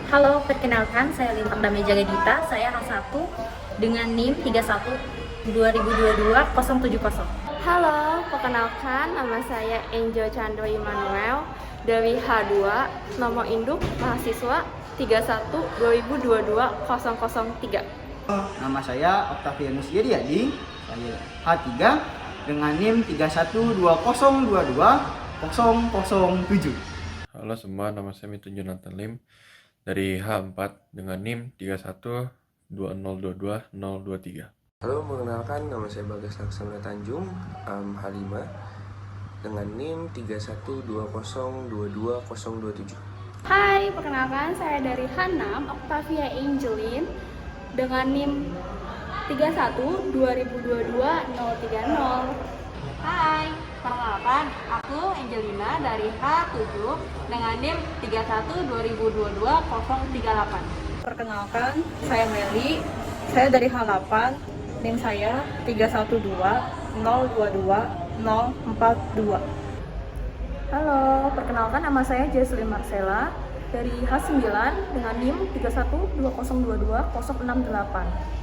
Halo, perkenalkan saya Lintang Dameja Gita, saya H1 dengan NIM 31 2022 070. Halo, perkenalkan nama saya Angel Chandra Immanuel dari H2, nomor induk mahasiswa 31 2022 003. Nama saya Octavianus Yediadi, saya H3 dengan NIM 312022007. Halo semua, nama saya Mitun Jonathan Lim dari H4 dengan NIM 31 2022 023. Halo, mengenalkan nama saya Bagas Laksana Tanjung, H5 dengan NIM 312022027. Hai, perkenalkan saya dari H6, Octavia Angelin dengan NIM 31 2022 030. Hai, perkenalkan aku Angelina dari H7 dengan NIM 31 2022 038. Perkenalkan, saya Meli. Saya dari H8. NIM saya 312 022 042. Halo, perkenalkan nama saya Jesslyn Marcella dari H9 dengan NIM 31 2022 068.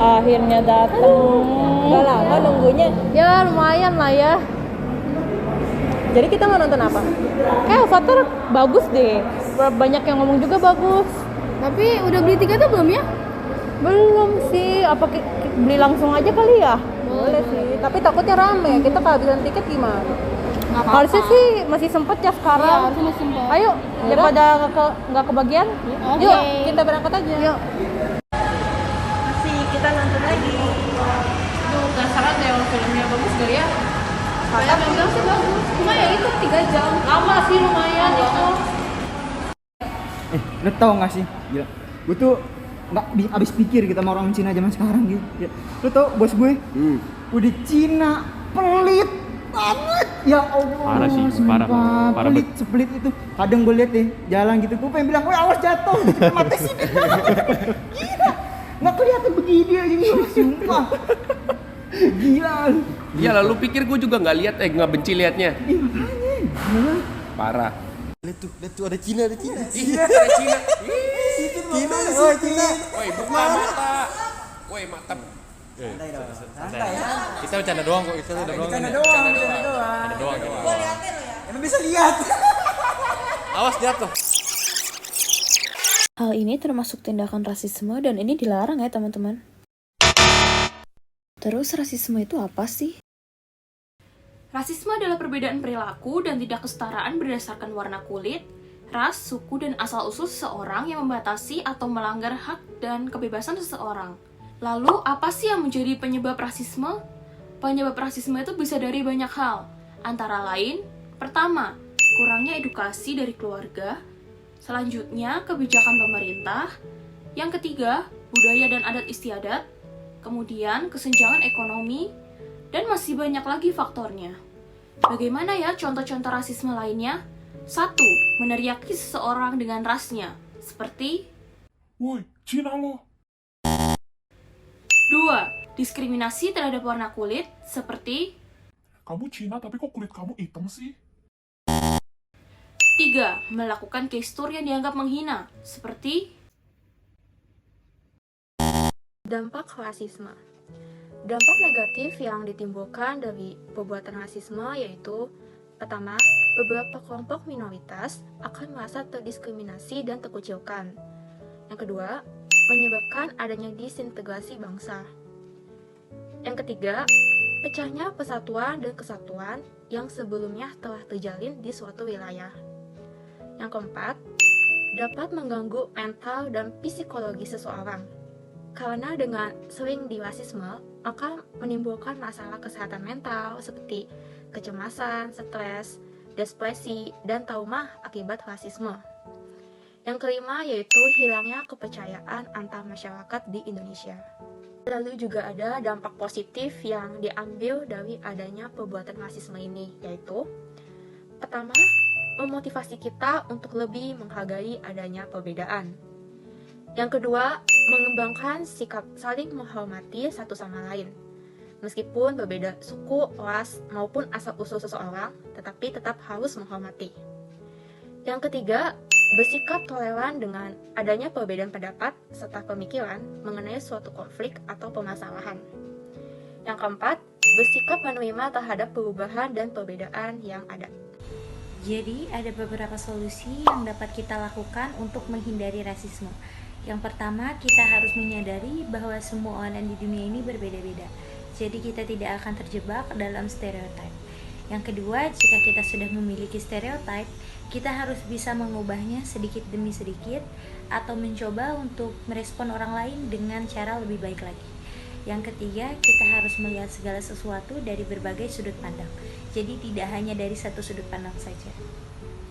Akhirnya datang. Gak lama nunggunya. Ya lumayan lah ya. Jadi kita mau nonton apa? Avatar bagus deh. Banyak yang ngomong juga bagus. Tapi udah beli tiketnya belum ya? Belum sih. Apa beli langsung aja kali ya? Boleh sih. Tapi takutnya rame. Kita kehabisan tiket gimana? Harusnya sih masih sempet ya sekarang. Iya, harusnya masih sempet. Ayo, daripada nggak kebagian. Oke. Yuk, kita berangkat aja. Yuk. Kita nonton lagi. Tuh, penasaran deh kalau filmnya bagus gak ya? Saya bilang sih bagus. Cuma ya itu 3 jam. Lama sih lumayan itu. Lo tau gak sih? Gila. Gue tuh nggak habis pikir kita sama orang Cina zaman sekarang gitu. Ya. Lo tau bos gue? Udah Cina pelit banget. Ya Allah. Parah sih, sumpah. parah Pelit, sepelit itu. Kadang gue liat deh jalan gitu, gue pengen bilang, "Woi, awas jatuh." Mati sih. Gila. Nggak kelihatan begini aja gitu, sumpah. Gila. Iya lalu pikir gue juga nggak benci liatnya. Ih, makanya. Gila. Parah. Lihat tuh ada Cina. Iya, ada Cina. Cina. Woi, buka mata. Woi, mata. Santai. Kita bercanda doang kok. Kita bercanda doang. Gua liatin lo ya. Emang bisa lihat. Awas jatuh. Hal ini termasuk tindakan rasisme dan ini dilarang ya teman-teman. Terus rasisme itu apa sih? Rasisme adalah perbedaan perilaku dan tidak kesetaraan berdasarkan warna kulit, ras, suku, dan asal-usul seseorang yang membatasi atau melanggar hak dan kebebasan seseorang. Lalu, apa sih yang menjadi penyebab rasisme? Penyebab rasisme itu bisa dari banyak hal. Antara lain, pertama, kurangnya edukasi dari keluarga. Selanjutnya, kebijakan pemerintah. Yang ketiga, budaya dan adat istiadat. Kemudian, kesenjangan ekonomi. Dan masih banyak lagi faktornya. Bagaimana ya contoh-contoh rasisme lainnya? 1. Meneriaki seseorang dengan rasnya. Seperti "Woi, Cina lo." 2. Diskriminasi terhadap warna kulit. Seperti "Kamu Cina tapi kok kulit kamu hitam sih?" 3. Melakukan gestur yang dianggap menghina, seperti Dampak rasisme. Dampak negatif yang ditimbulkan dari perbuatan rasisme yaitu pertama, beberapa kelompok minoritas akan merasa terdiskriminasi dan terkucilkan. Yang kedua, menyebabkan adanya disintegrasi bangsa. Yang ketiga, pecahnya persatuan dan kesatuan yang sebelumnya telah terjalin di suatu wilayah. Yang keempat, dapat mengganggu mental dan psikologi seseorang. Karena dengan sering dirasisme, maka menimbulkan masalah kesehatan mental seperti kecemasan, stres, depresi, dan trauma akibat rasisme. Yang kelima yaitu hilangnya kepercayaan antar masyarakat di Indonesia. Lalu juga ada dampak positif yang diambil dari adanya perbuatan rasisme ini, yaitu pertama, memotivasi kita untuk lebih menghargai adanya perbedaan. Yang kedua, mengembangkan sikap saling menghormati satu sama lain. Meskipun berbeda suku, ras, maupun asal-usul seseorang, tetapi tetap harus menghormati. Yang ketiga, bersikap toleran dengan adanya perbedaan pendapat serta pemikiran mengenai suatu konflik atau permasalahan. Yang keempat, bersikap menerima terhadap perubahan dan perbedaan yang ada. Jadi, ada beberapa solusi yang dapat kita lakukan untuk menghindari rasisme. Yang pertama, kita harus menyadari bahwa semua orang di dunia ini berbeda-beda. Jadi, kita tidak akan terjebak dalam stereotip. Yang kedua, jika kita sudah memiliki stereotip, kita harus bisa mengubahnya sedikit demi sedikit atau mencoba untuk merespon orang lain dengan cara lebih baik lagi. Yang ketiga, kita harus melihat segala sesuatu dari berbagai sudut pandang. Jadi tidak hanya dari satu sudut pandang saja.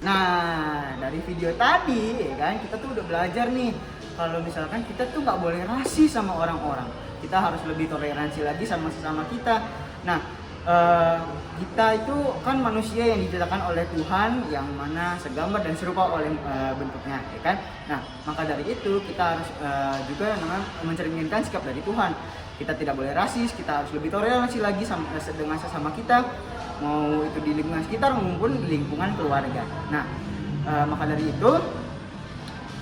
Nah, dari video tadi, ya kan, kita tuh udah belajar nih, kalau misalkan kita tuh nggak boleh rasis sama orang-orang. Kita harus lebih toleransi lagi sama sesama kita. Nah, kita itu kan manusia yang diciptakan oleh Tuhan, yang mana segambar dan serupa oleh bentuknya, ya kan? Nah, maka dari itu kita harus juga mencerminkan sikap dari Tuhan. Kita tidak boleh rasis, kita harus lebih toleransi lagi dengan sesama kita, mau itu di lingkungan sekitar maupun di lingkungan keluarga. Nah, maka dari itu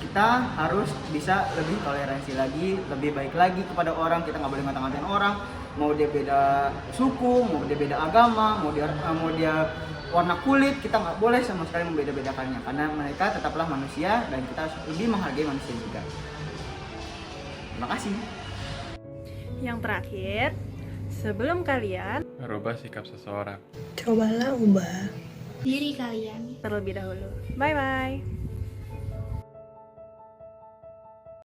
kita harus bisa lebih toleransi lagi, lebih baik lagi kepada orang. Kita nggak boleh ngata-ngatain orang, mau dia beda suku, mau dia beda agama, mau dia warna kulit, kita nggak boleh sama sekali membeda-bedakannya, karena mereka tetaplah manusia dan kita harus lebih menghargai manusia juga. Terima kasih. Yang terakhir, sebelum kalian merubah sikap seseorang, cobalah ubah diri kalian terlebih dahulu. Bye-bye.